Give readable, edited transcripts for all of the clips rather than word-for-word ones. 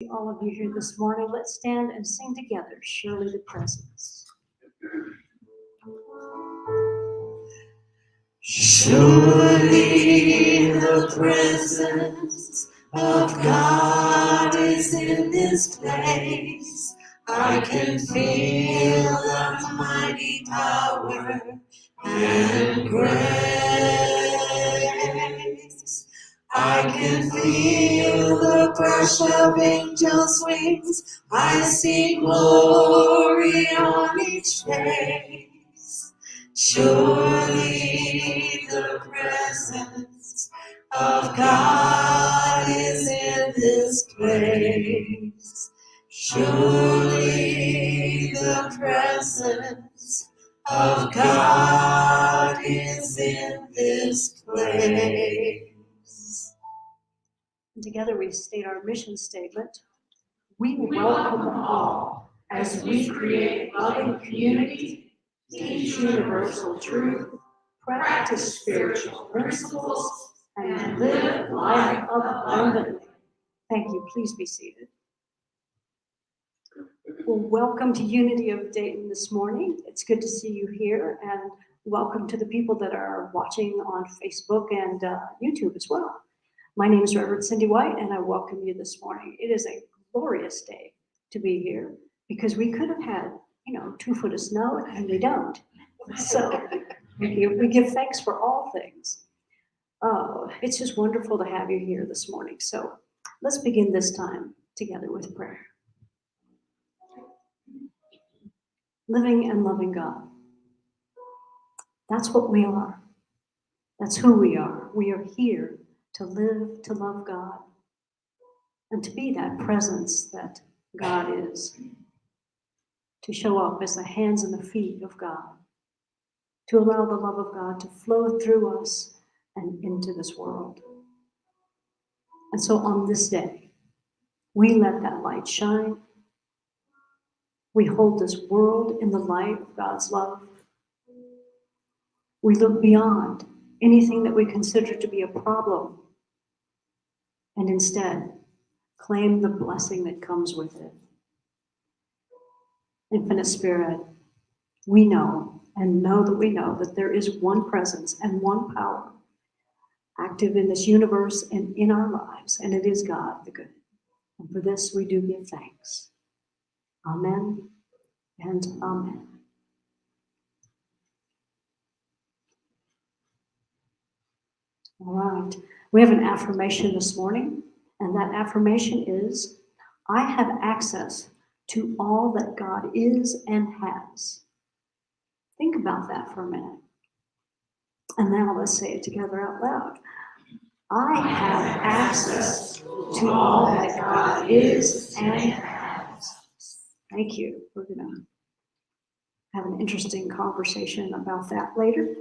All of you here this morning, let's stand and sing together, Surely the Presence. Surely the presence of God is in this place. I can feel the mighty power and grace. I can feel the brush of angels' wings. I see glory on each face. Surely the presence of God is in this place. Surely the presence of God is in this place. And together we state our mission statement. We welcome all as we create loving community, teach universal truth, practice spiritual principles, and live life abundantly. Thank you. Please be seated. Well, welcome to Unity of Dayton this morning. It's good to see you here, and welcome to the people that are watching on Facebook and YouTube as well. My name is Reverend Cindy White, and I welcome you this morning. It is a glorious day to be here because we could have had, 2 foot of snow, and we don't. So we give thanks for all things. It's just wonderful to have you here this morning. So let's begin this time together with prayer. Living and loving God. That's what we are. That's who we are. We are here to live, to love God, and to be that presence that God is, to show up as the hands and the feet of God, to allow the love of God to flow through us and into this world. And so on this day, we let that light shine. We hold this world in the light of God's love. We look beyond anything that we consider to be a problem and instead claim the blessing that comes with it. Infinite Spirit, we know and know that we know that there is one presence and one power active in this universe and in our lives, and it is God the good. And for this we do give thanks. Amen and amen. All right, we have an affirmation this morning, and that affirmation is, I have access to all that God is and has. Think about that for a minute. And now let's say it together out loud. I have access to all that God is and has. Thank you. We're going to have an interesting conversation about that later.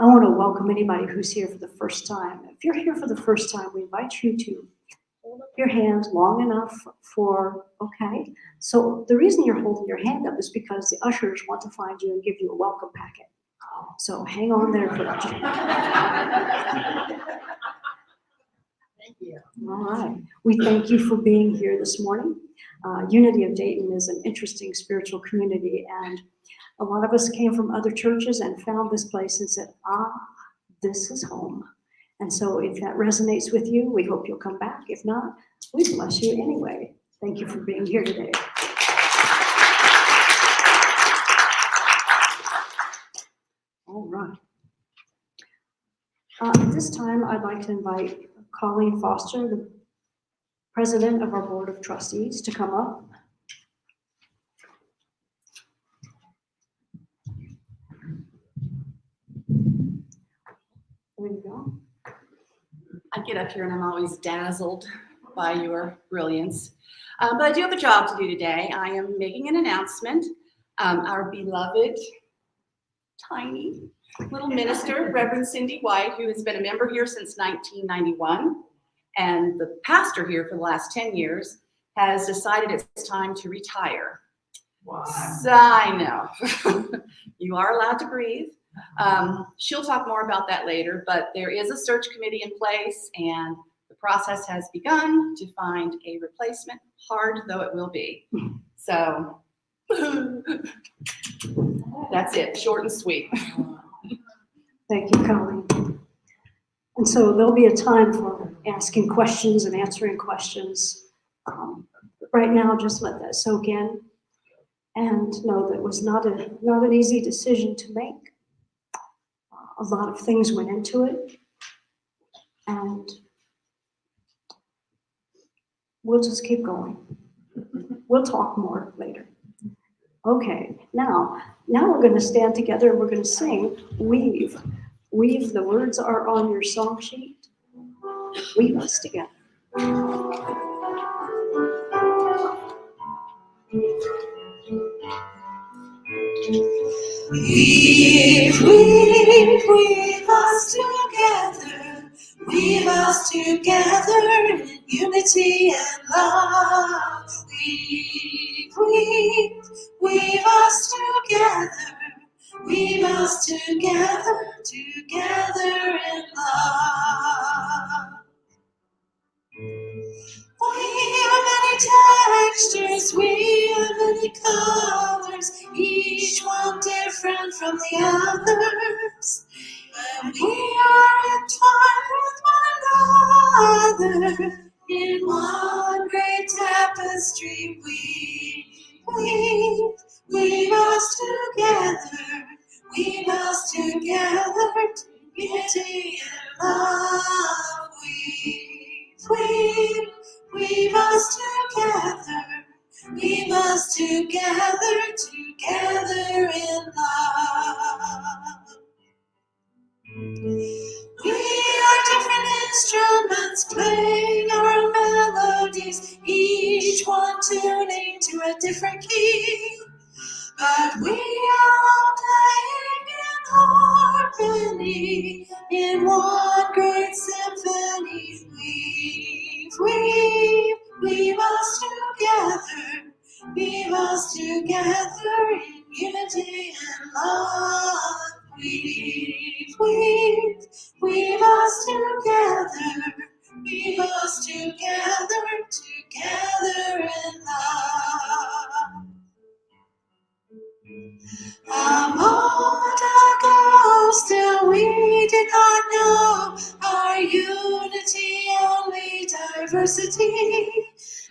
I want to welcome anybody who's here for the first time. If you're here for the first time, we invite you to hold up your hand long enough for, okay. So the reason you're holding your hand up is because the ushers want to find you and give you a welcome packet. So hang on there for that. Thank you. All right. We thank you for being here this morning. Unity of Dayton is an interesting spiritual community, and a lot of us came from other churches and found this place and said, this is home. And so if that resonates with you, we hope you'll come back. If not, we bless you anyway. Thank you for being here today. All right. At this time, I'd like to invite Colleen Foster, the president of our Board of Trustees, to come up. There you go. I get up here and I'm always dazzled by your brilliance. But I do have a job to do today. I am making an announcement. Our beloved, tiny little minister, Reverend Cindy White, who has been a member here since 1991, and the pastor here for the last 10 years, has decided it's time to retire. Wow. So I know. You are allowed to breathe. She'll talk more about that later, but there is a search committee in place, and the process has begun to find a replacement, hard though it will be. So that's it, short and sweet. Thank you, Colleen. And so there'll be a time for asking questions and answering questions. Right now, just let that soak in and know that it was not an easy decision to make. A lot of things went into it, and we'll just keep going. We'll talk more later. Okay, now we're going to stand together and we're going to sing Weave. Weave, the words are on your song sheet. Weave us together. Weave, weave, weave us together. Weave us together in unity and love. Weave, weave, weave us together. Weave us together, together in love. We are many textures, we are many colors, each one different from the others. But we are entwined with one another in one great tapestry. Weave us together, weave us together, unity and love. Weave us together, weave us together, together in love. We are different instruments playing our melodies, each one tuning to a different key. But we are all playing in harmony, in one great symphony. Weave us together, weave us together in unity and love. Weave us together, weave us together, together in love. A moment ago, still we did not know our unity, only diversity.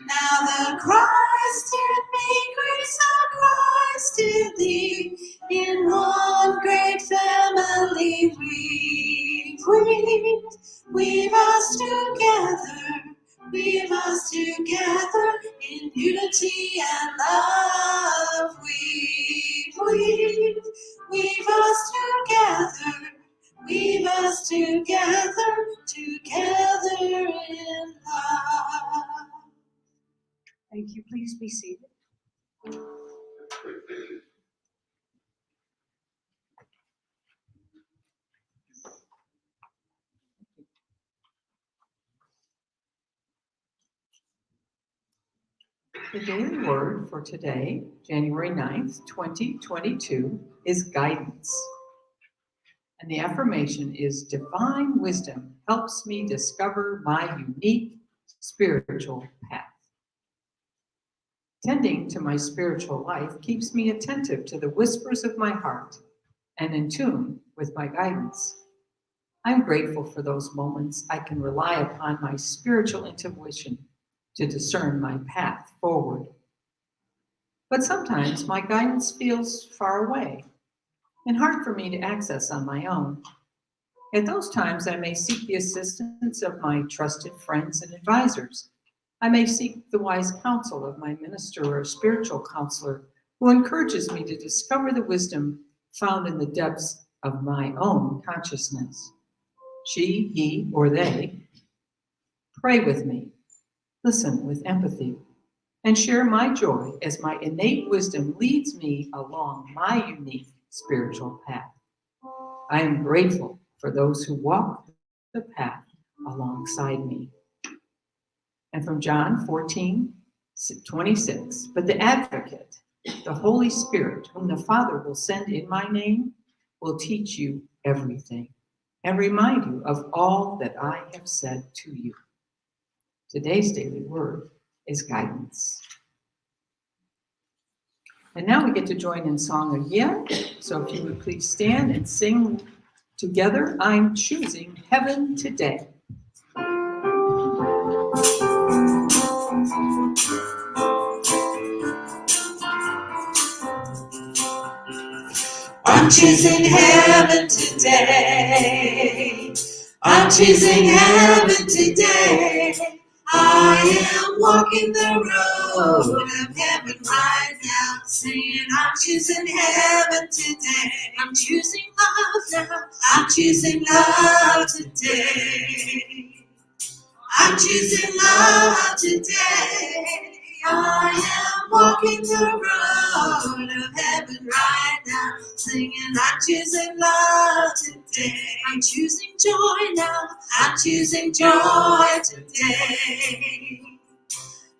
Now the Christ in me, grace of Christ in thee, in one great family. Weave us together, weave us together in unity and love. Weave us together, weave us together, together in love. Thank you. Please be seated. The daily word for today, January 9th, 2022, is guidance. And the affirmation is divine wisdom helps me discover my unique spiritual path. Tending to my spiritual life keeps me attentive to the whispers of my heart and in tune with my guidance. I'm grateful for those moments I can rely upon my spiritual intuition to discern my path forward. But sometimes my guidance feels far away and hard for me to access on my own. At those times, I may seek the assistance of my trusted friends and advisors. I may seek the wise counsel of my minister or spiritual counselor who encourages me to discover the wisdom found in the depths of my own consciousness. She, he, or they pray with me, listen with empathy, and share my joy as my innate wisdom leads me along my unique spiritual path. I am grateful for those who walk the path alongside me. And from John 14:26, but the advocate, the Holy Spirit, whom the Father will send in my name, will teach you everything and remind you of all that I have said to you. Today's daily word is guidance. And now we get to join in song again. So if you would please stand and sing together, I'm choosing heaven today. I'm choosing heaven today. I'm choosing heaven today. I am walking the road of heaven right now, singing I'm choosing heaven today. I'm choosing love now. I'm choosing love today. I'm choosing love today. I am walking the road of heaven right now, singing I'm choosing love today. I'm choosing joy now. I'm choosing joy today.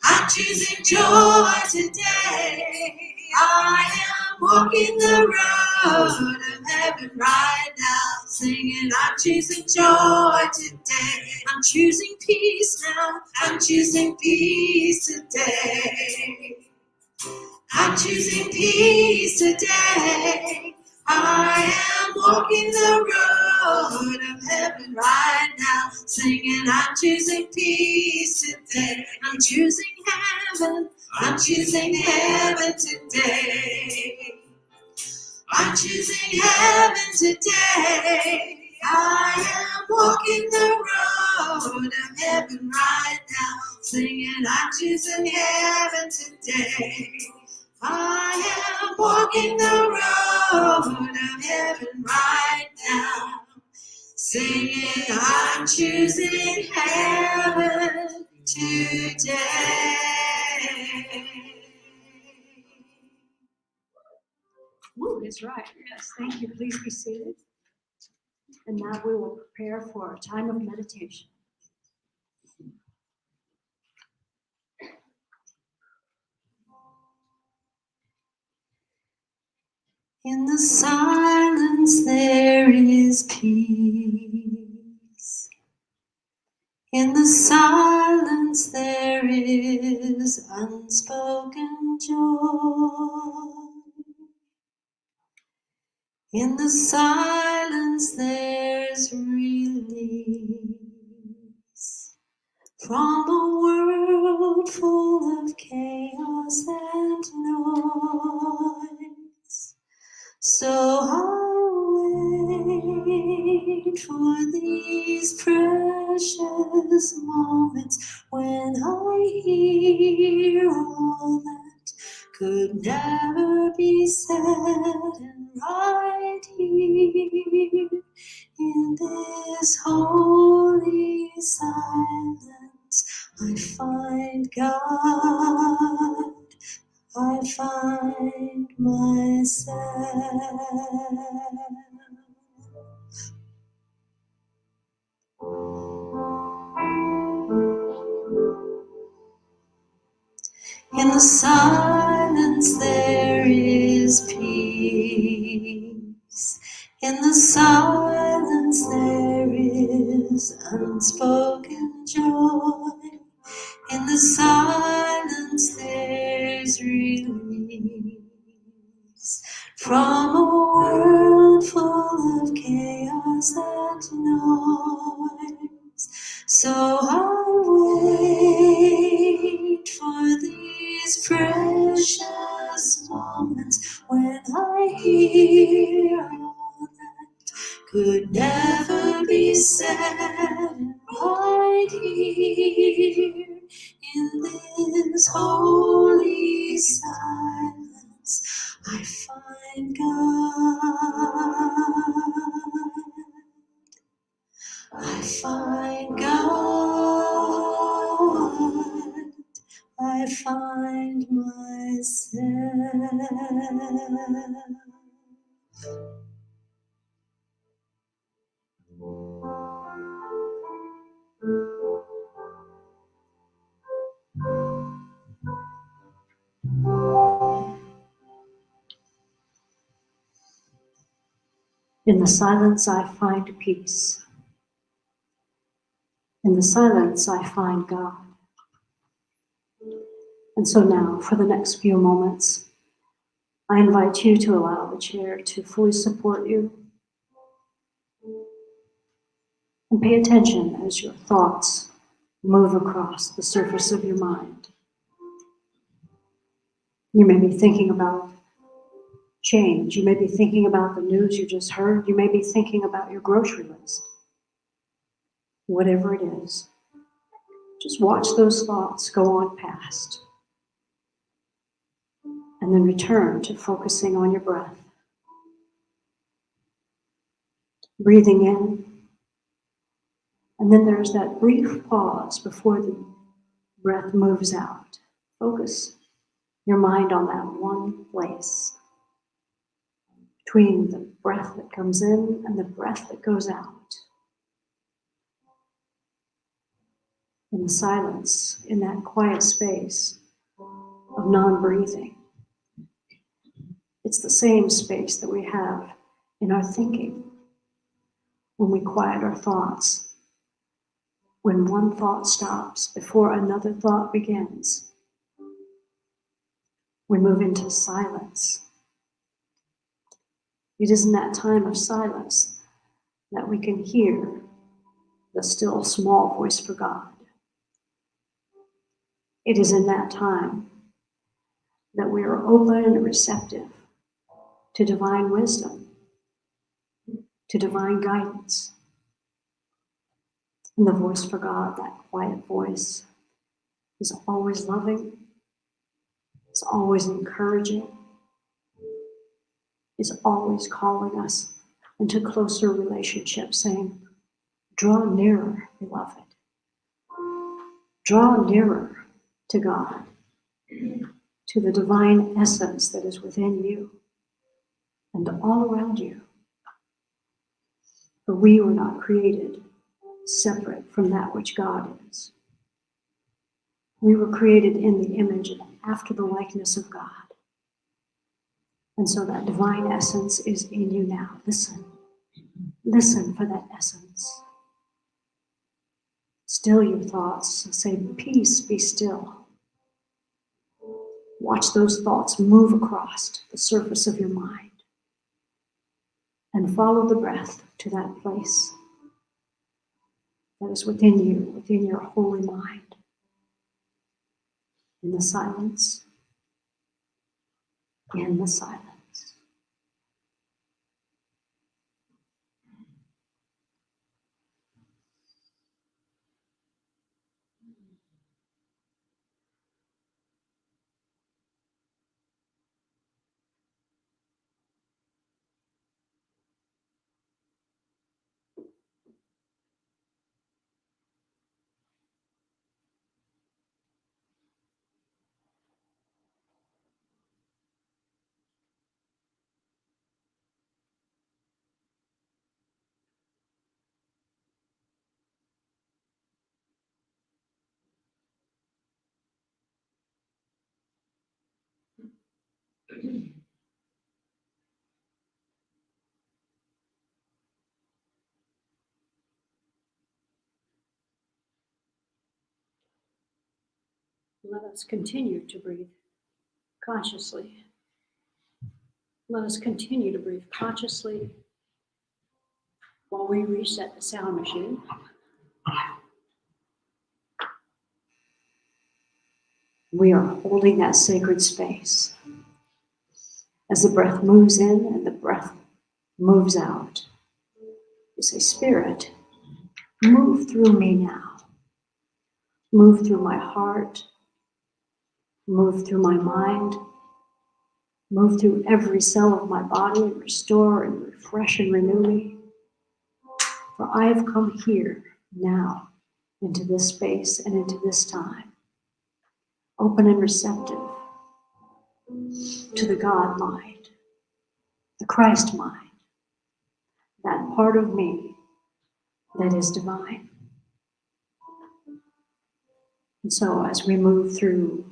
I'm choosing joy today. I am walking the road of heaven right now, singing I'm choosing joy today. I'm choosing peace now. I'm choosing peace today. I'm choosing peace today. I am walking the road of heaven right now, singing I'm choosing peace today. I'm choosing heaven. I'm choosing heaven today. I'm choosing heaven today. I am walking the road of heaven right now, singing I'm choosing heaven today. I am walking the road of heaven right now, singing I'm choosing heaven today. Woo, that's right. Yes, thank you. Please be seated. And now we will prepare for a time of meditation. In the silence there is peace. In the silence there is unspoken joy. In the silence there's release from a world full of chaos and noise. So I wait for these precious moments when I hear all that could never be said, and right here in this holy silence I find God. I find myself. In the silence there is peace. In the silence there is unspoken joy. In the silence there's release from a world full of chaos and noise. So I wait for these precious moments when I hear all that could never be said, right here in this holy silence I find God. I find God. I find myself. In the silence, I find peace. In the silence, I find God. And so now, for the next few moments, I invite you to allow the chair to fully support you. And pay attention as your thoughts move across the surface of your mind. You may be thinking about change. You may be thinking about the news you just heard. You may be thinking about your grocery list. Whatever it is, just watch those thoughts go on past. And then return to focusing on your breath. Breathing in. And then there's that brief pause before the breath moves out. Focus your mind on that one place between the breath that comes in and the breath that goes out. In the silence, in that quiet space of non-breathing. It's the same space that we have in our thinking when we quiet our thoughts. When one thought stops before another thought begins, we move into silence. It is in that time of silence that we can hear the still small voice for God. It is in that time that we are open and receptive to divine wisdom, to divine guidance. And the voice for God, that quiet voice, is always loving, is always encouraging, is always calling us into closer relationships, saying, draw nearer, beloved. Draw nearer to God, to the divine essence that is within you and all around you. For we were not created separate from that which God is. We were created in the image and after the likeness of God. And so that divine essence is in you now. Listen. Listen for that essence. Still your thoughts. Say, peace, be still. Watch those thoughts move across the surface of your mind. And follow the breath to that place that is within you, within your holy mind. In the silence. In the silence. Let us continue to breathe consciously. Let us continue to breathe consciously while we reset the sound machine. We are holding that sacred space as the breath moves in and the breath moves out. You say, Spirit, move through me now. Move through my heart. Move through my mind. Move through every cell of my body and restore and refresh and renew me. For I have come here now into this space and into this time, open and receptive to the God mind, the Christ mind, that part of me that is divine. And so as we move through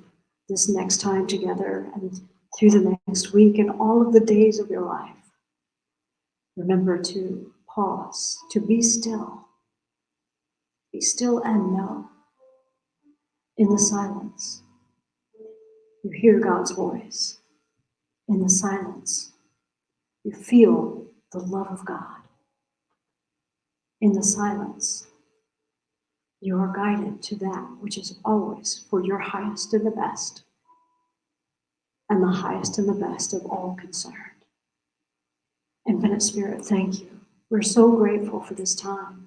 this next time together and through the next week and all of the days of your life, remember to pause, to be still and know in the silence You hear God's voice. In the silence, you feel the love of God. In the silence, you are guided to that which is always for your highest and the best, and the highest and the best of all concerned. Infinite Spirit, thank you. We're so grateful for this time.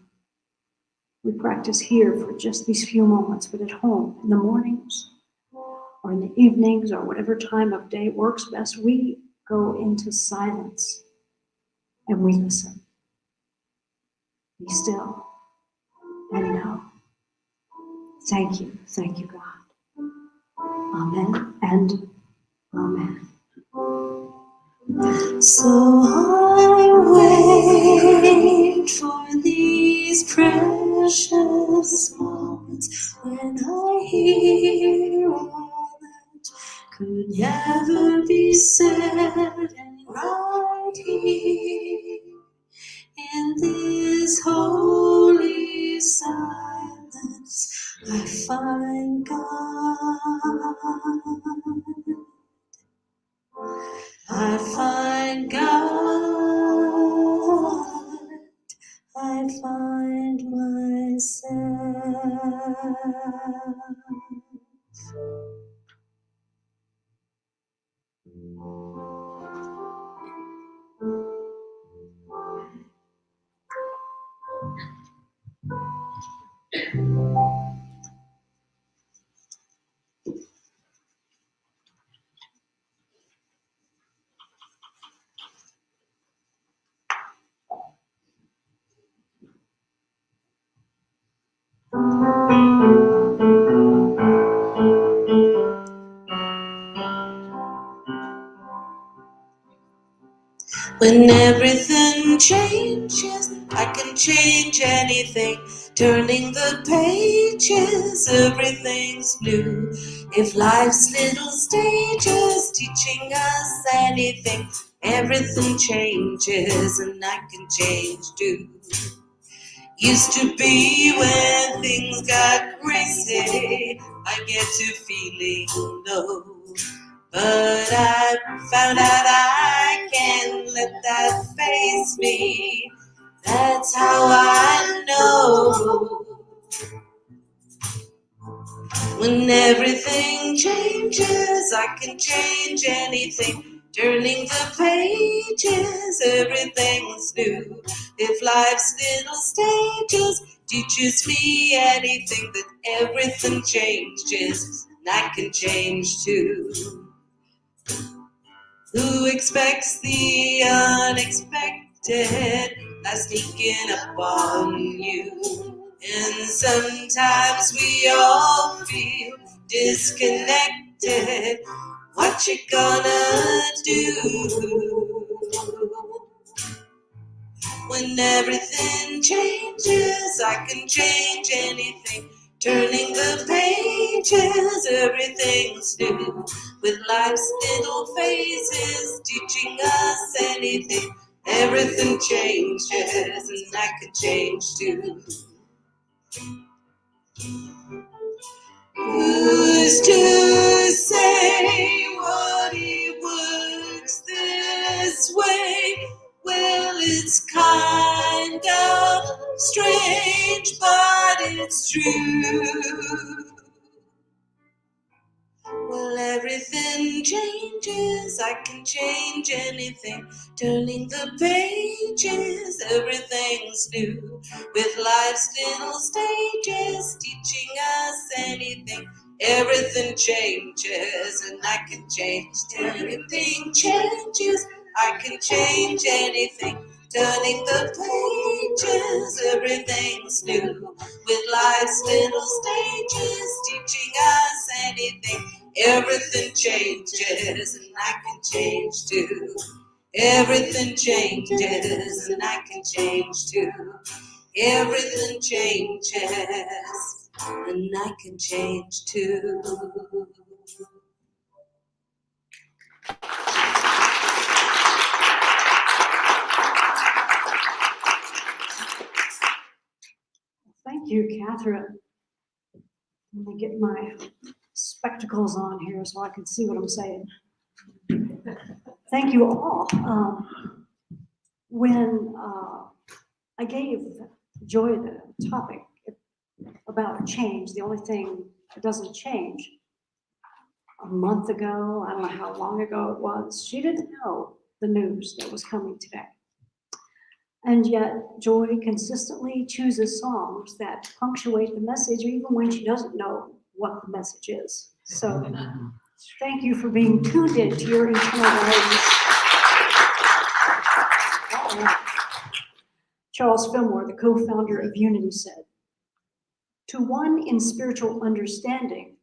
We practice here for just these few moments, but at home, in the mornings, or in the evenings, or whatever time of day works best, we go into silence and we listen. Be still and know. Thank you, God. Amen and amen. So I wait for these precious moments when I hear all that could never be said, and right here in this holy silence I find God. I find God, I find myself. When everything changes, I can change anything. Turning the pages, everything's new. If life's little stages teaching us anything, everything changes and I can change too. Used to be when things got crazy, I get to feeling low. But I found out I can't let that face me. That's how I know. When everything changes, I can change anything. Turning the pages, everything's new. If life's little stages teaches me anything, then everything changes, and I can change too. Who expects the unexpected? Life sneaking up on you. And sometimes we all feel disconnected. What you gonna do? When everything changes, I can change anything. Turning the pages, everything's new. With life's little phases teaching us anything, everything changes and I can change too. Who's to say what it works this way? Well, it's kind of strange, but it's true. Well, everything changes, I can change anything. Turning the pages, everything's new. With life's little stages teaching us anything, everything changes and I can change. Everything changes, I can change anything. Turning the pages, everything's new. With life's little stages teaching us anything, everything changes and I can change too. Everything changes and I can change too. Everything changes and I can change too. Thank you, Catherine. Let me get my spectacles. spectacles on here so I can see what I'm saying. Thank you all. When I gave Joy the topic about change, the only thing that doesn't change, a month ago, I don't know how long ago it was, she didn't know the news that was coming today. And yet Joy consistently chooses songs that punctuate the message even when she doesn't know what the message is. So thank you for being tuned in to your internal guidance. All right. Charles Fillmore, the co-founder of Unity, said, "To one in spiritual understanding,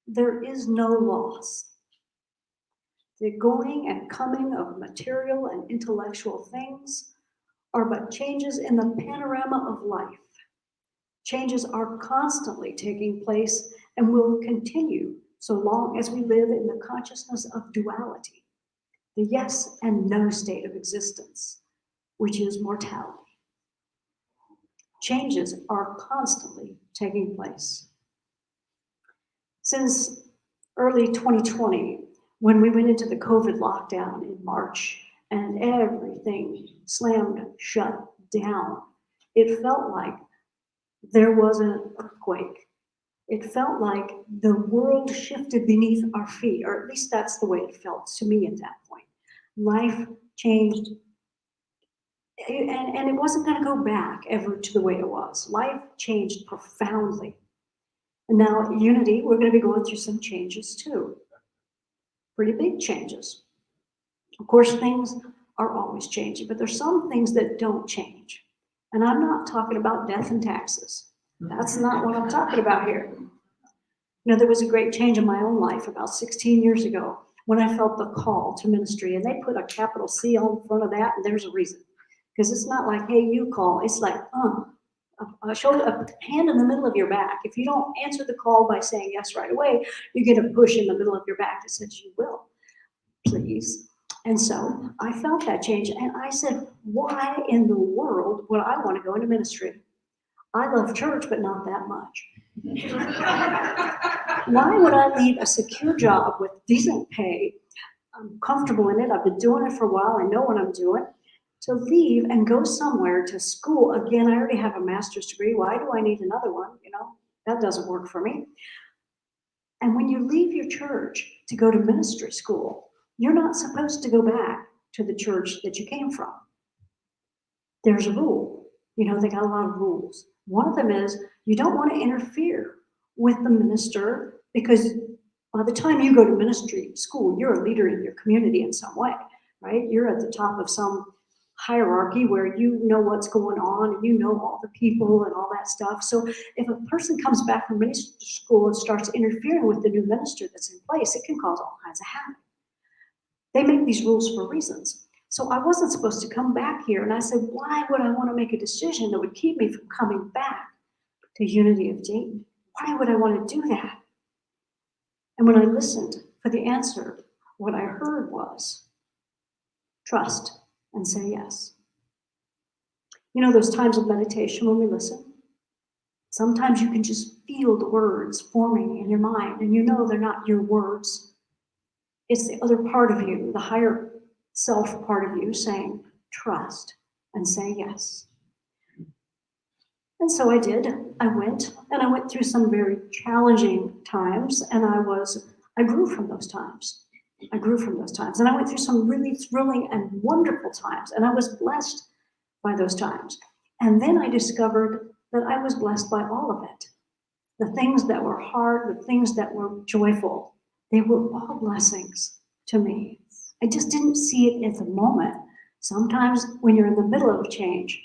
there is no loss. The going and coming of material and intellectual things are but changes in the panorama of life. Changes are constantly taking place and will continue so long as we live in the consciousness of duality, the yes and no state of existence, which is mortality. Changes are constantly taking place." Since early 2020, when we went into the COVID lockdown in March and everything slammed shut down, it felt like there was an earthquake. It felt like the world shifted beneath our feet, or at least that's the way it felt to me at that point. Life changed, and it wasn't going to go back ever to the way it was. Life changed profoundly. And now at Unity, we're going to be going through some changes too. Pretty big changes. Of course, things are always changing, but there's some things that don't change. And I'm not talking about death and taxes. That's not what I'm talking about here. You know, there was a great change in my own life about 16 years ago when I felt the call to ministry, and they put a capital C on the front of that, and there's a reason. Because it's not like, hey, you call. It's like, a shoulder, a hand in the middle of your back. If you don't answer the call by saying yes right away, you get a push in the middle of your back that says you will, please. And so I felt that change, and I said, why in the world would I want to go into ministry? I love church, but not that much. Why would I leave a secure job with decent pay? I'm comfortable in it. I've been doing it for a while. I know what I'm doing. To leave and go somewhere to school, again, I already have a master's degree. Why do I need another one? You know, that doesn't work for me. And when you leave your church to go to ministry school, you're not supposed to go back to the church that you came from. There's a rule. You know, they got a lot of rules. One of them is you don't want to interfere with the minister, because by the time you go to ministry school, you're a leader in your community in some way, right? You're at the top of some hierarchy where you know what's going on and you know all the people and all that stuff. So if a person comes back from ministry school and starts interfering with the new minister that's in place, it can cause all kinds of havoc. They make these rules for reasons. So I wasn't supposed to come back here, and I said, why would I want to make a decision that would keep me from coming back to Unity of Dayton? Why would I want to do that? And when I listened for the answer, what I heard was trust and say yes. You know those times of meditation when we listen? Sometimes you can just feel the words forming in your mind, and you know they're not your words. It's the other part of you, the higher self part of you, saying trust and say yes. And so I did. I went through some very challenging times, and I grew from those times. And I went through some really thrilling and wonderful times, and I was blessed by those times. And then I discovered that I was blessed by all of it. The things that were hard, the things that were joyful, they were all blessings to me. I just didn't see it at the moment. Sometimes when you're in the middle of a change,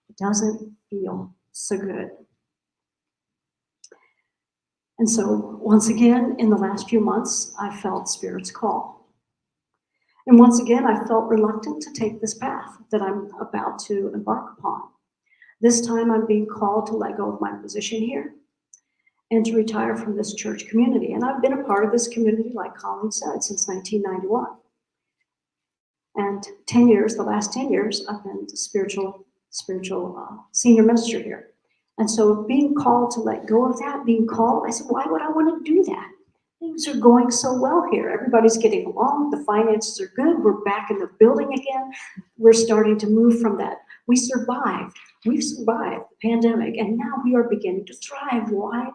it doesn't feel so good. And so once again, in the last few months, I felt Spirit's call. And once again, I felt reluctant to take this path that I'm about to embark upon. This time I'm being called to let go of my position here and to retire from this church community. And I've been a part of this community, like Colleen said, since 1991. And the last 10 years, I've been the spiritual senior minister here. And so being called to let go of that, I said, why would I want to do that? things are going so well here. Everybody's getting along. The finances are good. We're back in the building again. We're starting to move from that. We survived. We've survived the pandemic, and now we are beginning to thrive. Why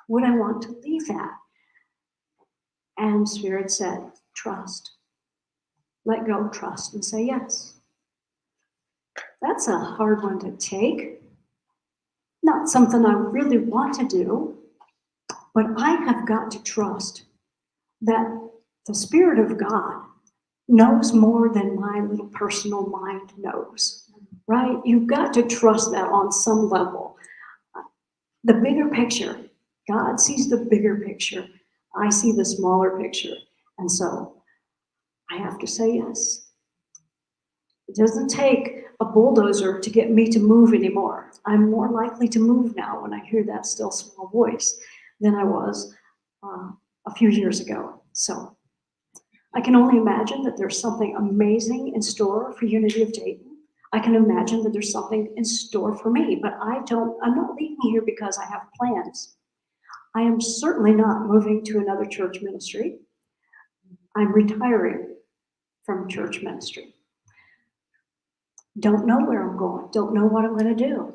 would I want to leave that? And Spirit said, trust. Let go, trust, and say yes. That's a hard one to take. Not something I really want to do, but I have got to trust that the Spirit of God knows more than my little personal mind knows, right? You've got to trust that on some level. The bigger picture, God sees the bigger picture. I see the smaller picture. And so I have to say yes. It doesn't take a bulldozer to get me to move anymore. I'm more likely to move now when I hear that still small voice than I was a few years ago. So I can only imagine that there's something amazing in store for Unity of Dayton. I can imagine that there's something in store for me, but I'm not leaving here because I have plans. I am certainly not moving to another church ministry. I'm retiring from church ministry. Don't know where I'm going, don't know what I'm going to do,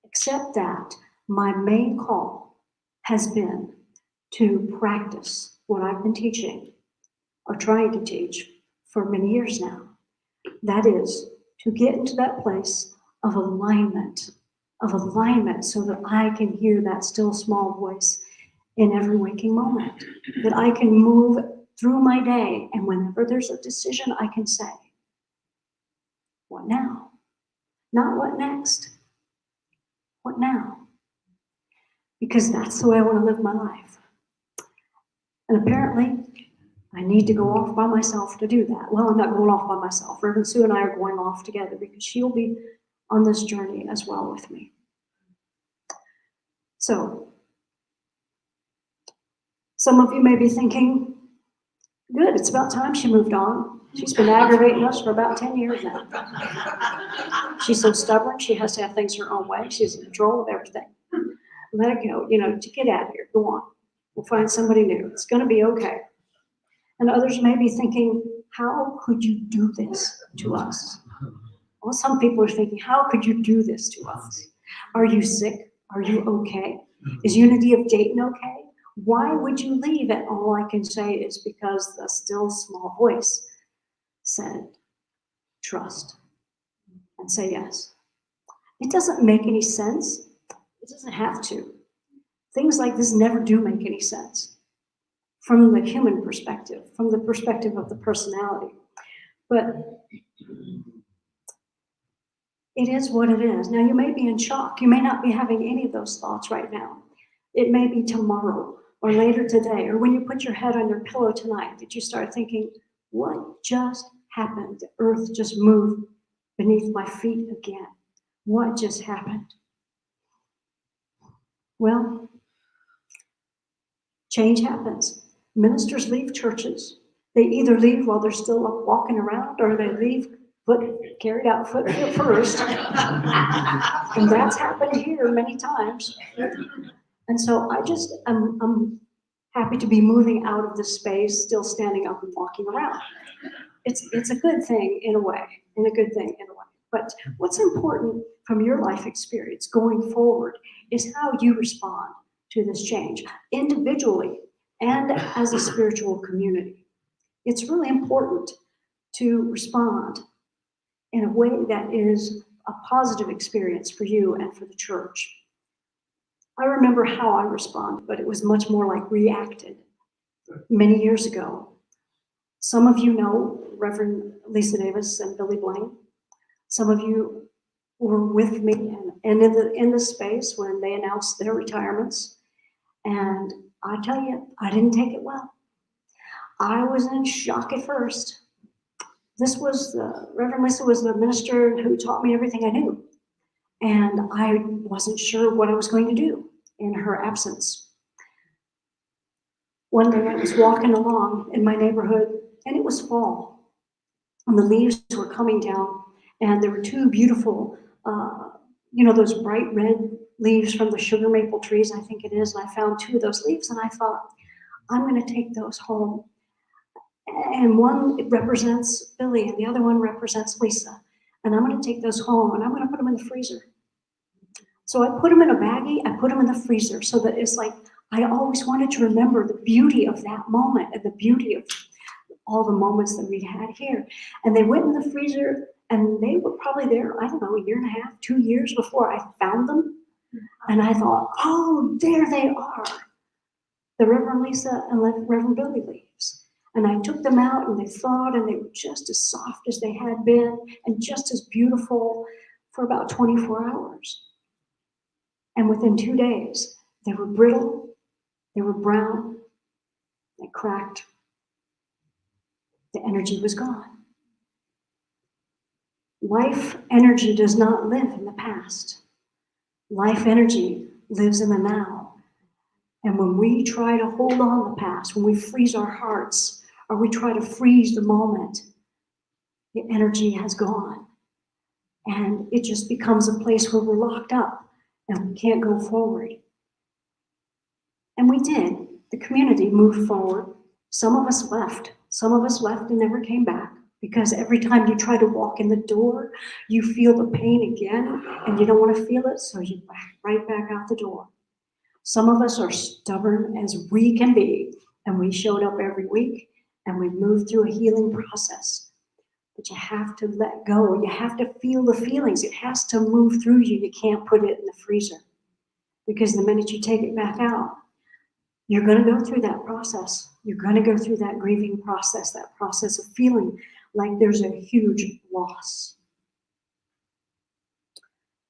except that my main call has been to practice what I've been teaching or trying to teach for many years now. That is to get into that place of alignment so that I can hear that still small voice in every waking moment, that I can move through my day, and whenever there's a decision, I can say, what now? Not what next. What now? Because that's the way I want to live my life. And apparently, I need to go off by myself to do that. Well, I'm not going off by myself. Reverend Sue and I are going off together because she'll be on this journey as well with me. So, some of you may be thinking, good, it's about time she moved on. She's been aggravating us for about 10 years now. She's so stubborn, she has to have things her own way. She's in control of everything. Let it go, to get out of here, go on. We'll find somebody new. It's going to be okay. And others may be thinking, how could you do this to us? Well, some people are thinking, how could you do this to us? Are you sick? Are you okay? Is Unity of Dayton okay? Why would you leave? And all I can say is because the still small voice said, trust, and say yes. It doesn't make any sense. It doesn't have to. Things like this never do make any sense from the human perspective, from the perspective of the personality. But it is what it is. Now, you may be in shock. You may not be having any of those thoughts right now. It may be tomorrow or later today, or when you put your head on your pillow tonight, that you start thinking, what just happened? The earth just moved beneath my feet again. What just happened? Well, change happens. Ministers leave churches. They either leave while they're still up walking around, or they leave carried out foot first. And that's happened here many times. And so I'm happy to be moving out of this space, still standing up and walking around. It's a good thing in a way, But what's important from your life experience going forward is how you respond to this change, individually and as a spiritual community. It's really important to respond in a way that is a positive experience for you and for the church. I remember how I responded, but it was much more like reacted many years ago. Some of you know Reverend Lisa Davis and Billy Blaine. Some of you were with me and in the space when they announced their retirements. And I tell you, I didn't take it well. I was in shock at first. Reverend Lisa was the minister who taught me everything I knew. And I wasn't sure what I was going to do in her absence. One day I was walking along in my neighborhood, and it was fall. And the leaves were coming down, and there were two beautiful, those bright red leaves from the sugar maple trees, I think it is. And I found two of those leaves, and I thought, I'm going to take those home. And one represents Billy and the other one represents Lisa. And I'm going to take those home and I'm going to put them in the freezer. So I put them in a baggie, I put them in the freezer so that it's like, I always wanted to remember the beauty of that moment and the beauty of all the moments that we had here. And they went in the freezer and they were probably there, I don't know, a year and a half, 2 years before I found them. And I thought, oh, there they are. The Reverend Lisa and Reverend Billy leaves. And I took them out and they thawed and they were just as soft as they had been and just as beautiful for about 24 hours. And within 2 days, they were brittle, they were brown, they cracked. The energy was gone. Life energy does not live in the past. Life energy lives in the now. And when we try to hold on to the past, when we freeze our hearts, or we try to freeze the moment, the energy has gone. And it just becomes a place where we're locked up and we can't go forward. And we did. The community moved forward. Some of us left. Some of us left and never came back because every time you try to walk in the door, you feel the pain again and you don't want to feel it, so you back right back out the door. Some of us are stubborn as we can be, and we showed up every week and we moved through a healing process. But you have to let go. You have to feel the feelings. It has to move through you. You can't put it in the freezer because the minute you take it back out, you're going to go through that process. You're going to go through that grieving process, that process of feeling like there's a huge loss.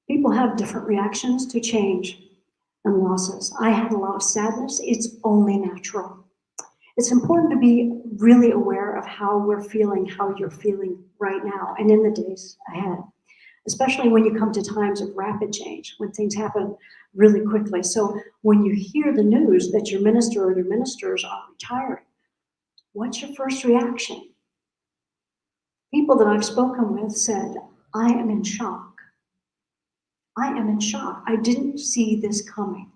People have different reactions to change and losses. I had a lot of sadness. It's only natural. It's important to be really aware of how we're feeling, how you're feeling right now and in the days ahead, especially when you come to times of rapid change, when things happen really quickly. So when you hear the news that your minister or your ministers are retiring, what's your first reaction? People that I've spoken with said, I am in shock. I am in shock. I didn't see this coming.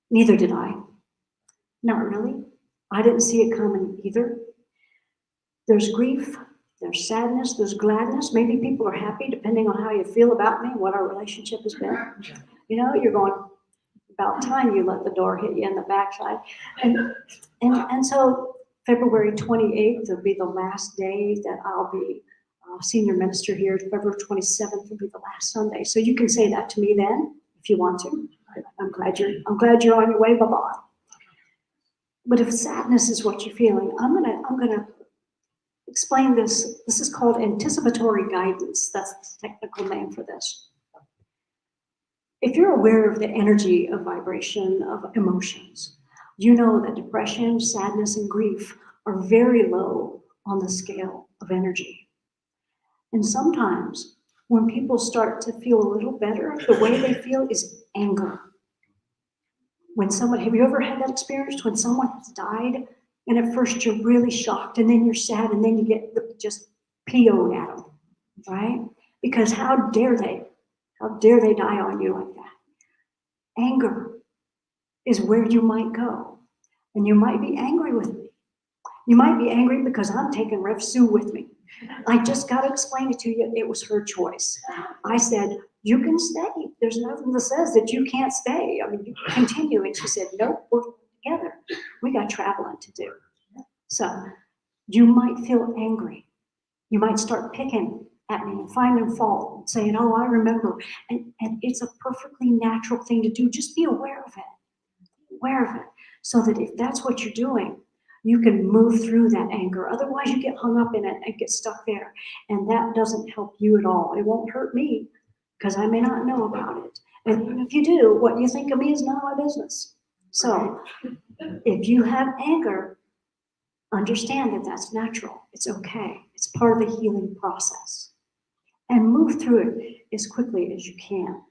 Neither did I. Not really. I didn't see it coming either. There's grief, there's sadness, there's gladness. Maybe people are happy depending on how you feel about me, what our relationship has been. You know, you're going, about time you let the door hit you in the backside. And so February 28th will be the last day that I'll be senior minister here. February 27th will be the last Sunday. So you can say that to me then, if you want to. I'm glad you're on your way. Bye-bye. But if sadness is what you're feeling, I'm gonna explain this. This is called Anticipatory Guidance. That's the technical name for this. If you're aware of the energy of vibration of emotions, you know that depression, sadness, and grief are very low on the scale of energy. And sometimes when people start to feel a little better, the way they feel is anger. When someone, have you ever had that experience when someone has died and at first you're really shocked and then you're sad and then you get just PO'd at them, right? Because how dare they die on you like that? Anger is where you might go. And you might be angry with me. You might be angry because I'm taking Rev Sue with me. I just got to explain it to you. It was her choice. I said, you can stay. There's nothing that says that you can't stay. I mean, you can continue. And she said, nope, we're together. We got traveling to do. So you might feel angry. You might start picking at me and finding fault and saying, oh, I remember. And it's a perfectly natural thing to do. Just be aware of it. Aware of it. So that if that's what you're doing, you can move through that anger. Otherwise, you get hung up in it and get stuck there. And that doesn't help you at all. It won't hurt me because I may not know about it. And even if you do, what you think of me is none of my business. So if you have anger, understand that that's natural. It's okay. It's part of the healing process. And move through it as quickly as you can.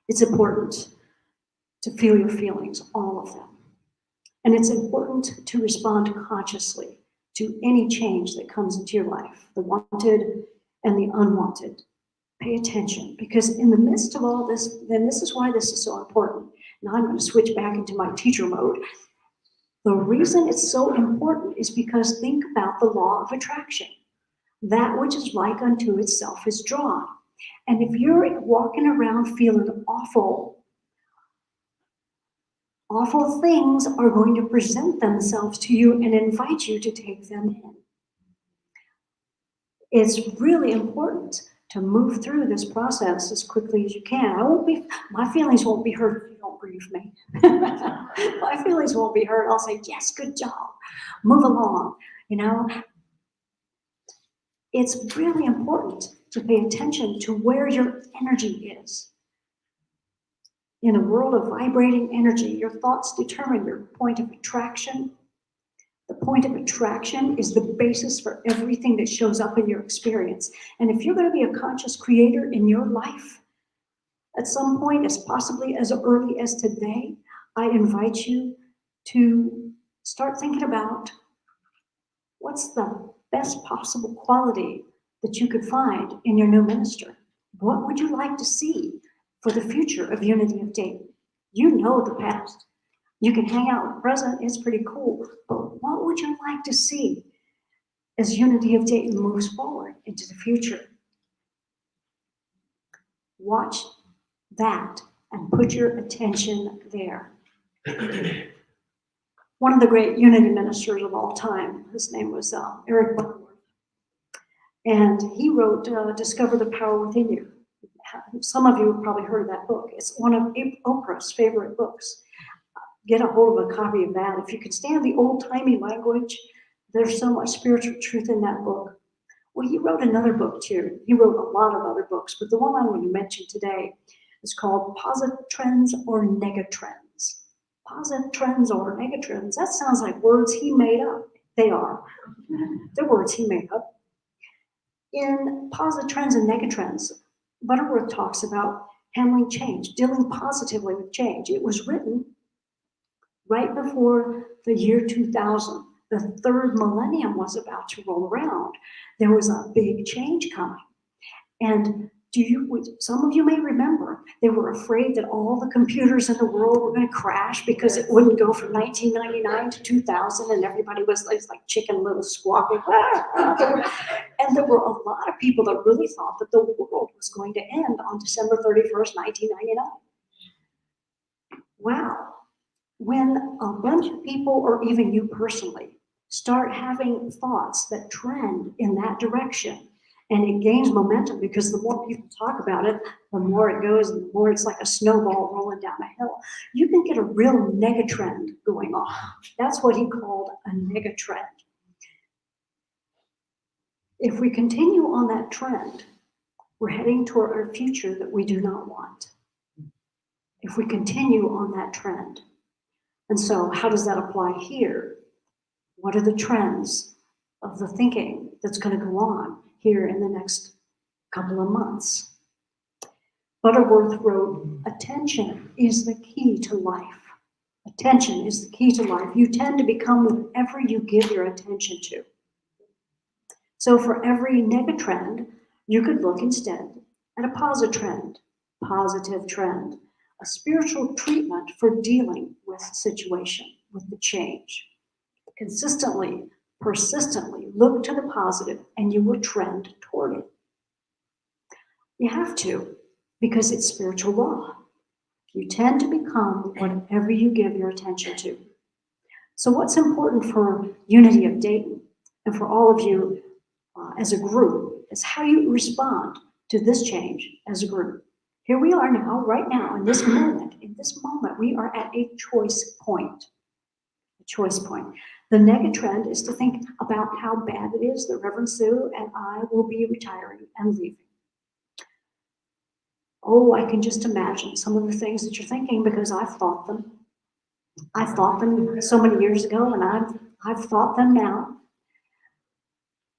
It's important to feel your feelings, all of them. And it's important to respond consciously to any change that comes into your life, the wanted and the unwanted. Pay attention, because in the midst of all this, then this is why this is so important. Now I'm going to switch back into my teacher mode. The reason it's so important is because think about the law of attraction. That which is like unto itself is drawn. And if you're walking around feeling awful, awful things are going to present themselves to you and invite you to take them in. It's really important to move through this process as quickly as you can. My feelings won't be hurt if you don't grieve me. My feelings won't be hurt. I'll say, yes, good job. Move along. It's really important to pay attention to where your energy is. In a world of vibrating energy, your thoughts determine your point of attraction. The point of attraction is the basis for everything that shows up in your experience. And if you're going to be a conscious creator in your life, at some point, as possibly as early as today, I invite you to start thinking about what's the best possible quality that you could find in your new minister. What would you like to see for the future of Unity of Dayton? You know the past. You can hang out with the present, it's pretty cool. But what would you like to see as Unity of Dayton moves forward into the future? Watch that and put your attention there. One of the great Unity ministers of all time, his name was Eric Butterworth. And he wrote Discover the Power Within You. Some of you have probably heard of that book. It's one of Oprah's favorite books. Get a hold of a copy of that. If you can stand the old-timey language, there's so much spiritual truth in that book. Well, he wrote another book too. He wrote a lot of other books, but the one I'm going to mention today is called Positive Trends or Negatrends. Positive trends or negatrends. That sounds like words he made up. They are. They're words he made up. In Positive Trends and Negatrends, Butterworth talks about handling change, dealing positively with change. It was written right before the year 2000. The third millennium was about to roll around. There was a big change coming. And some of you may remember, they were afraid that all the computers in the world were going to crash because it wouldn't go from 1999 to 2000, and everybody was like Chicken Little squawking. And there were a lot of people that really thought that the world was going to end on December 31st, 1999. Wow. When a bunch of people, or even you personally, start having thoughts that trend in that direction, and it gains momentum because the more people talk about it, the more it goes, and the more it's like a snowball rolling down a hill. You can get a real negatrend going on. That's what he called a negatrend. If we continue on that trend, we're heading toward a future that we do not want. If we continue on that trend. And so how does that apply here? What are the trends of the thinking that's going to go on here in the next couple of months? Butterworth wrote, attention is the key to life. Attention is the key to life. You tend to become whatever you give your attention to. So for every negatrend, you could look instead at a positive trend, a spiritual treatment for dealing with situation, with the change. Consistently, persistently look to the positive and you will trend toward it. You have to, because it's spiritual law. You tend to become whatever you give your attention to. So what's important for Unity of Dayton and for all of you as a group is how you respond to this change as a group. Here we are now, right now, in this moment, we are at a choice point. A choice point. The negatrend is to think about how bad it is that Reverend Sue and I will be retiring and leaving. Oh, I can just imagine some of the things that you're thinking because I've thought them. I thought them so many years ago, and I've thought them now.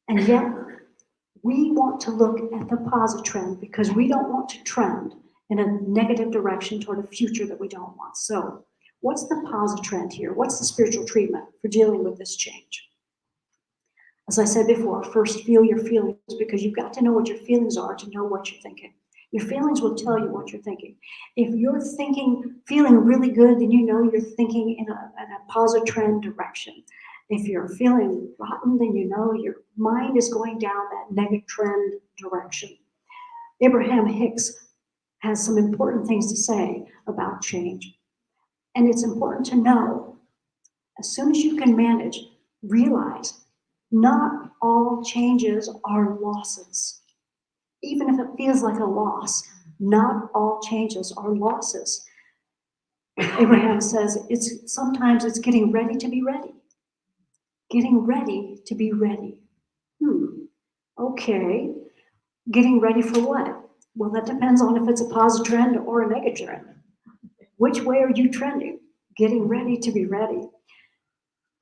And yet, we want to look at the positive trend because we don't want to trend in a negative direction toward a future that we don't want. So, what's the positive trend here? What's the spiritual treatment for dealing with this change? As I said before, first feel your feelings because you've got to know what your feelings are to know what you're thinking. Your feelings will tell you what you're thinking. If you're feeling really good, then you know you're thinking in a positive trend direction. If you're feeling rotten, then you know your mind is going down that negative trend direction. Abraham Hicks has some important things to say about change. And it's important to know, as soon as you can manage, realize not all changes are losses. Even if it feels like a loss, not all changes are losses. Abraham says sometimes it's getting ready to be ready. Getting ready to be ready. Okay. Getting ready for what? Well, that depends on if it's a positive trend or a negative trend. Which way are you trending? Getting ready to be ready.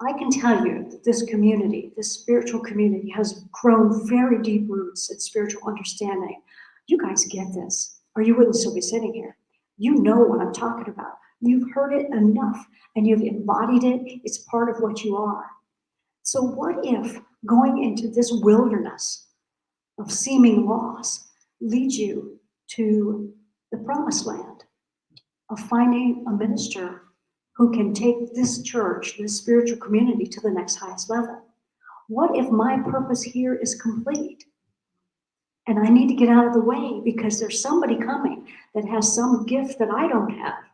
I can tell you that this community, this spiritual community, has grown very deep roots in spiritual understanding. You guys get this, or you wouldn't still be sitting here. You know what I'm talking about. You've heard it enough, and you've embodied it. It's part of what you are. So what if going into this wilderness of seeming loss leads you to the promised land of finding a minister who can take this church, this spiritual community, to the next highest level? What if my purpose here is complete and I need to get out of the way because there's somebody coming that has some gift that I don't have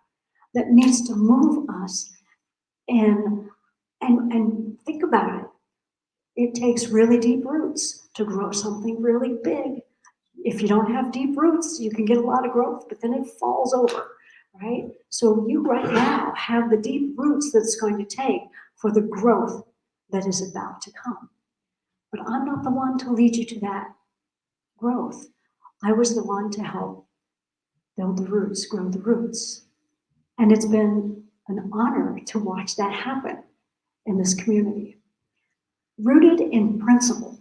that needs to move us? And think about it. It takes really deep roots to grow something really big. If you don't have deep roots, you can get a lot of growth, but then it falls over, right? So you right now have the deep roots that it's going to take for the growth that is about to come. But I'm not the one to lead you to that growth. I was the one to help build the roots, grow the roots. And it's been an honor to watch that happen in this community. Rooted in principle.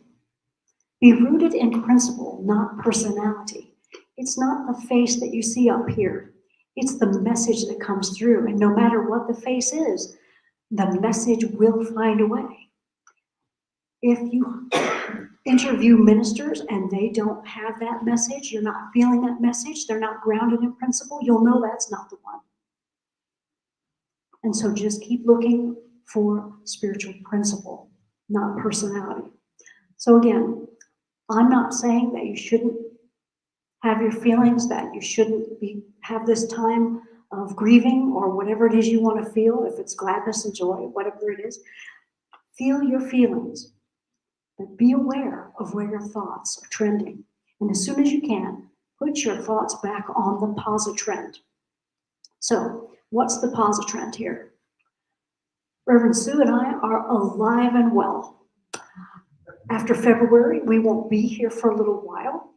Be rooted in principle, not personality. It's not the face that you see up here. It's the message that comes through. And no matter what the face is, the message will find a way. If you interview ministers and they don't have that message, you're not feeling that message, they're not grounded in principle, you'll know that's not the one. And so just keep looking for spiritual principle, not personality. So again, I'm not saying that you shouldn't have your feelings, that you shouldn't have this time of grieving or whatever it is you want to feel, if it's gladness and joy, whatever it is. Feel your feelings, but be aware of where your thoughts are trending. And as soon as you can, put your thoughts back on the positive trend. So, what's the positive trend here? Reverend Sue and I are alive and well. After February, we won't be here for a little while.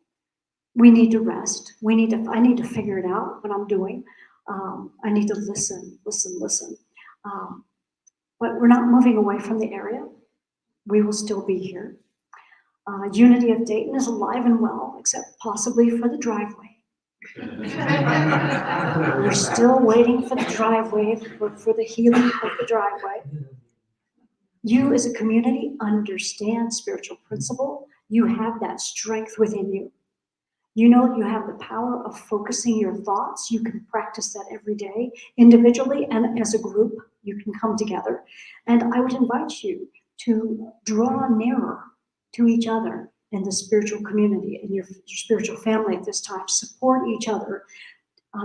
We need to rest. I need to figure it out what I'm doing. I need to listen. But we're not moving away from the area. We will still be here. Unity of Dayton is alive and well, except possibly for the driveway. We're still waiting for the driveway, for the healing of the driveway. You as a community understand spiritual principle. You have that strength within you. You know you have the power of focusing your thoughts. You can practice that every day, individually and as a group. You can come together. And I would invite you to draw nearer to each other in the spiritual community, in your spiritual family at this time. Support each other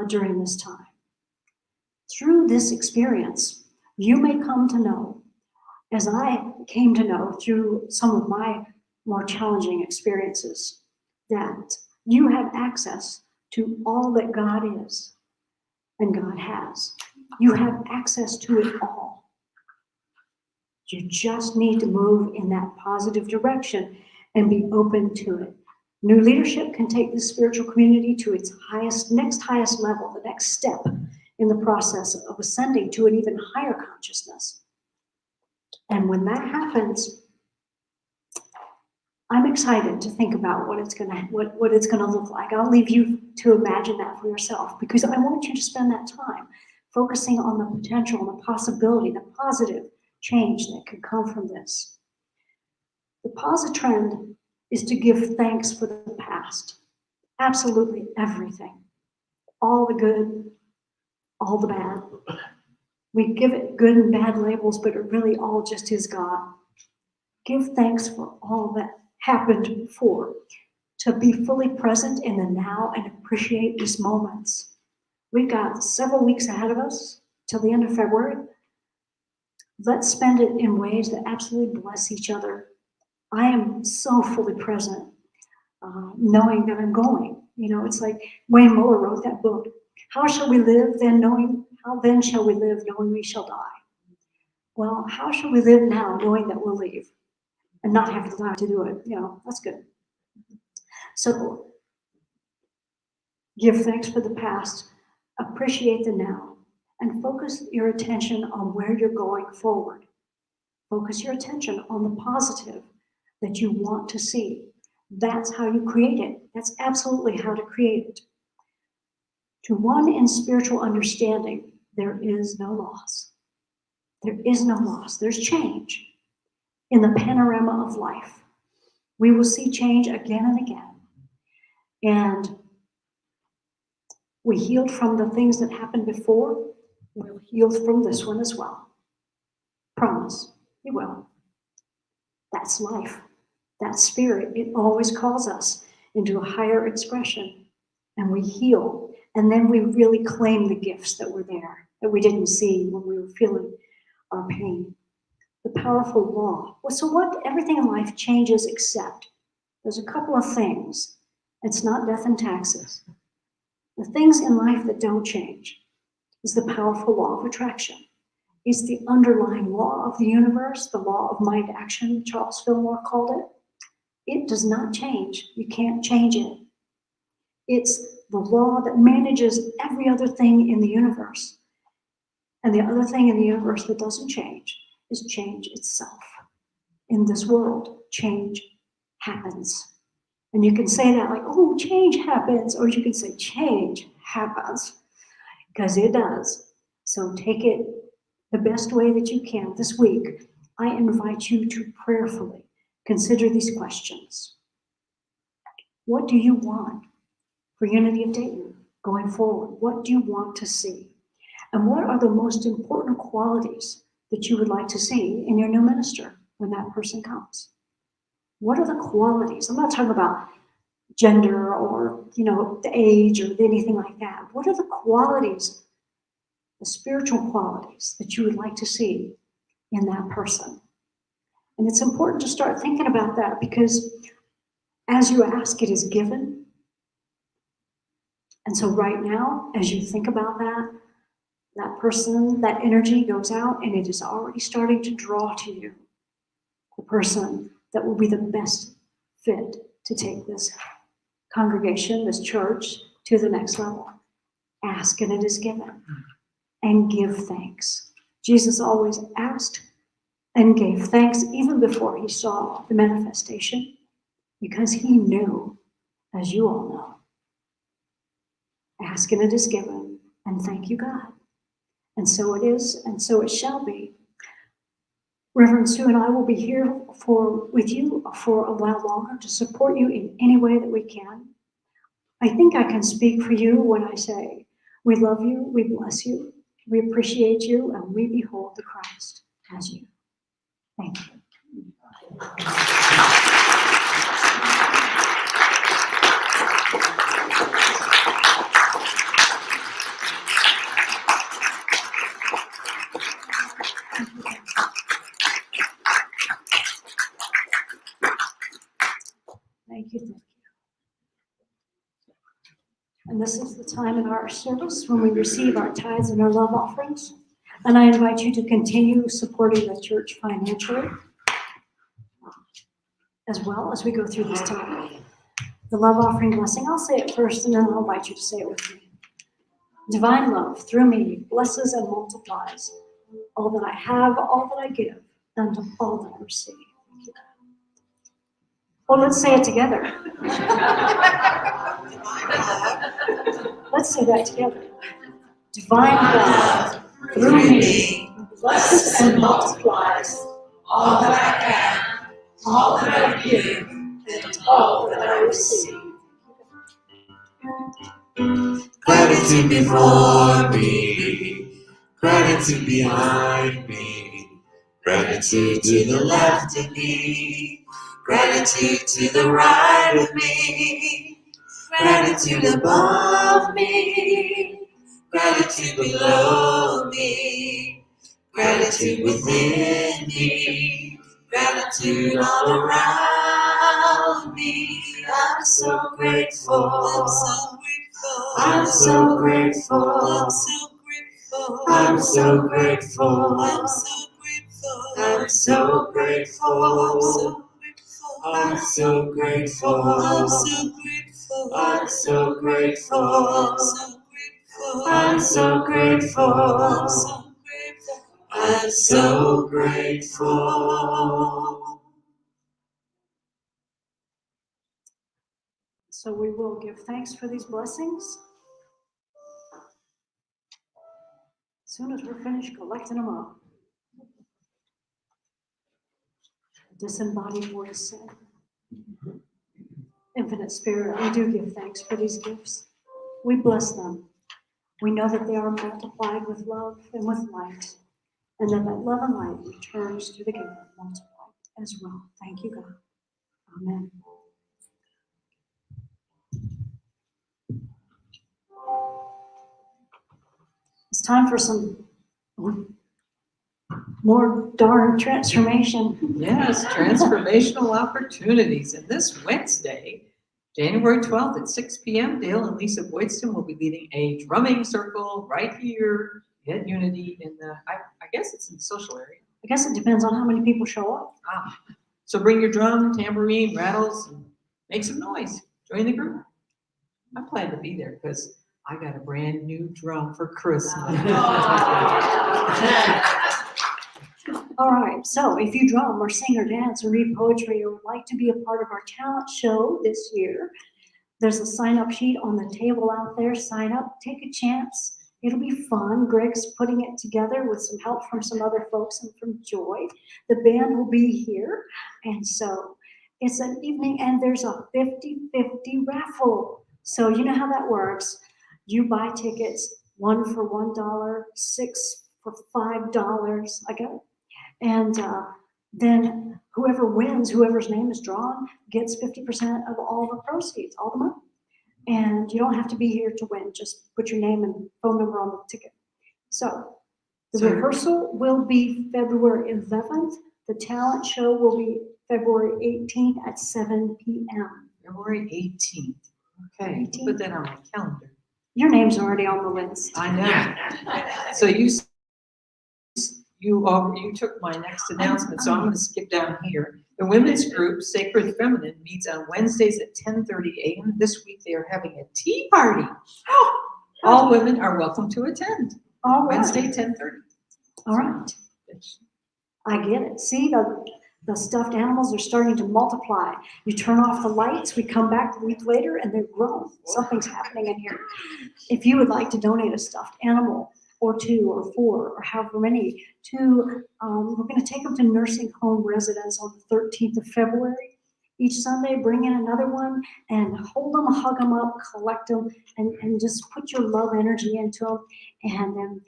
during this time. Through this experience, you may come to know, as I came to know through some of my more challenging experiences, that you have access to all that God is and God has. You have access to it all. You just need to move in that positive direction and be open to it. New leadership can take the spiritual community to its next highest level, the next step in the process of ascending to an even higher consciousness. And when that happens, I'm excited to think about what it's gonna look like. I'll leave you to imagine that for yourself, because I want you to spend that time focusing on the potential and the possibility, the positive change that could come from this. The positive trend is to give thanks for the past. absolutely everything. All the good, all the bad. We give it good and bad labels, but it really all just is God. Give thanks for all that happened before, to be fully present in the now and appreciate these moments. We've got several weeks ahead of us till the end of February. Let's spend it in ways that absolutely bless each other. I am so fully present, knowing that I'm going. You know, it's like Wayne Muller wrote that book. How shall we live then how then shall we live knowing we shall die? Well, how shall we live now knowing that we'll leave and not have the time to do it? You know, that's good. So give thanks for the past, appreciate the now, and focus your attention on where you're going forward. Focus your attention on the positive that you want to see. That's how you create it. That's absolutely how to create it. To one in spiritual understanding, there is no loss. There is no loss. There's change in the panorama of life. We will see change again and again. And we healed from the things that happened before. We'll heal from this one as well. Promise, you will. That's life. That's spirit. It always calls us into a higher expression. And we heal. And then we really claim the gifts that were there, that we didn't see when we were feeling our pain. The powerful law. Well, so what? Everything in life changes except there's a couple of things. It's not death and taxes. The things in life that don't change is the powerful law of attraction. It's the underlying law of the universe, the law of mind action, Charles Fillmore called it. It does not change. You can't change it. It's the law that manages every other thing in the universe. And the other thing in the universe that doesn't change is change itself. In this world, change happens. And you can say that like, oh, change happens, or you can say change happens, because it does. So take it the best way that you can. This week, I invite you to prayerfully consider these questions. What do you want for Unity of Dayton going forward? What do you want to see? And what are the most important qualities that you would like to see in your new minister when that person comes? What are the qualities? I'm not talking about gender or, the age or anything like that. What are the qualities, the spiritual qualities that you would like to see in that person? And it's important to start thinking about that, because as you ask, it is given. And so right now, as you think about that person, that energy goes out and it is already starting to draw to you the person that will be the best fit to take this congregation, this church, to the next level. Ask and it is given. And give thanks. Jesus always asked and gave thanks even before he saw the manifestation, because he knew, as you all know. Ask and it is given, and thank you, God. And so it is, and so it shall be. Reverend Sue and I will be here with you for a while longer to support you in any way that we can. I think I can speak for you when I say, we love you, we bless you, we appreciate you, and we behold the Christ as you. Thank you. Thank you. And this is the time in our service when we receive our tithes and our love offerings. And I invite you to continue supporting the church financially as well as we go through this time. The love offering blessing, I'll say it first and then I'll invite you to say it with me. Divine love through me blesses and multiplies all that I have, all that I give, and all that I receive. Well, let's say it together. Let's say that together. Divine love through me blesses and multiplies all that I have, all that I give, and all that I receive. Gratitude before me, gratitude behind me, gratitude to the left of me, gratitude to the right of me, gratitude above me, gratitude below me, gratitude within me, gratitude all around me. I'm so grateful. I'm so grateful. I'm so grateful. I'm so grateful. I'm so grateful. I'm so grateful. I'm so grateful. I'm so grateful. I'm so grateful. I'm so grateful. I'm so grateful. So we will give thanks for these blessings. As soon as we're finished collecting them up. Disembodied voice said, Infinite Spirit, we do give thanks for these gifts. We bless them. We know that they are multiplied with love and with light, and that love and light returns to the giver multiplied as well. Thank you, God. Amen. It's time for some more darn transformation. Yes, transformational opportunities. And this Wednesday, January 12th at 6 p.m., Dale and Lisa Boydston will be leading a drumming circle right here at Unity in the, I guess it's in the social area. I guess it depends on how many people show up. So bring your drum, tambourine, rattles, and make some noise. Join the group. I plan to be there because I got a brand new drum for Christmas. All right, so if you drum or sing or dance or read poetry or would like to be a part of our talent show this year, there's a sign-up sheet on the table out there. Sign up, take a chance. It'll be fun. Greg's putting it together with some help from some other folks and from Joy. The band will be here. And so it's an evening and there's a 50-50 raffle. So you know how that works. You buy tickets, 1 for $1, 6 for $5. I got it. And then whoever wins, whoever's name is drawn, gets 50% of all the proceeds, all the money. And you don't have to be here to win. Just put your name and phone number on the ticket. So the rehearsal will be February 11th. The talent show will be February 18th at 7 p.m. February 18th. Okay, 18th. Put that on my calendar. Your name's already on the list. I know. So you took my next announcement, so I'm going to skip down here. The women's group, Sacred Feminine, meets on Wednesdays at 10:30 a.m. This week they are having a tea party. All women are welcome to attend. All right. Wednesday, 10:30. All right. I get it. See, the stuffed animals are starting to multiply. You turn off the lights, we come back a week later, and they're grown. Something's happening in here. If you would like to donate a stuffed animal, or 2 or 4 or however many, we're going to take them to nursing home residents on the 13th of February. Each Sunday, bring in another one and hold them, hug them up, collect them, and just put your love energy into them. And then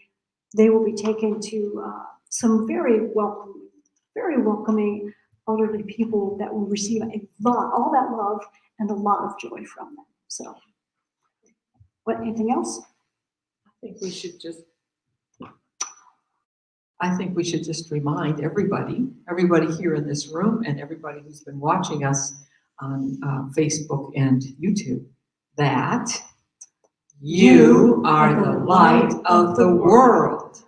they will be taken to some very welcoming elderly people that will receive all that love and a lot of joy from them. So, anything else? I think we should just remind everybody here in this room and everybody who's been watching us on Facebook and YouTube that you are the light of the world.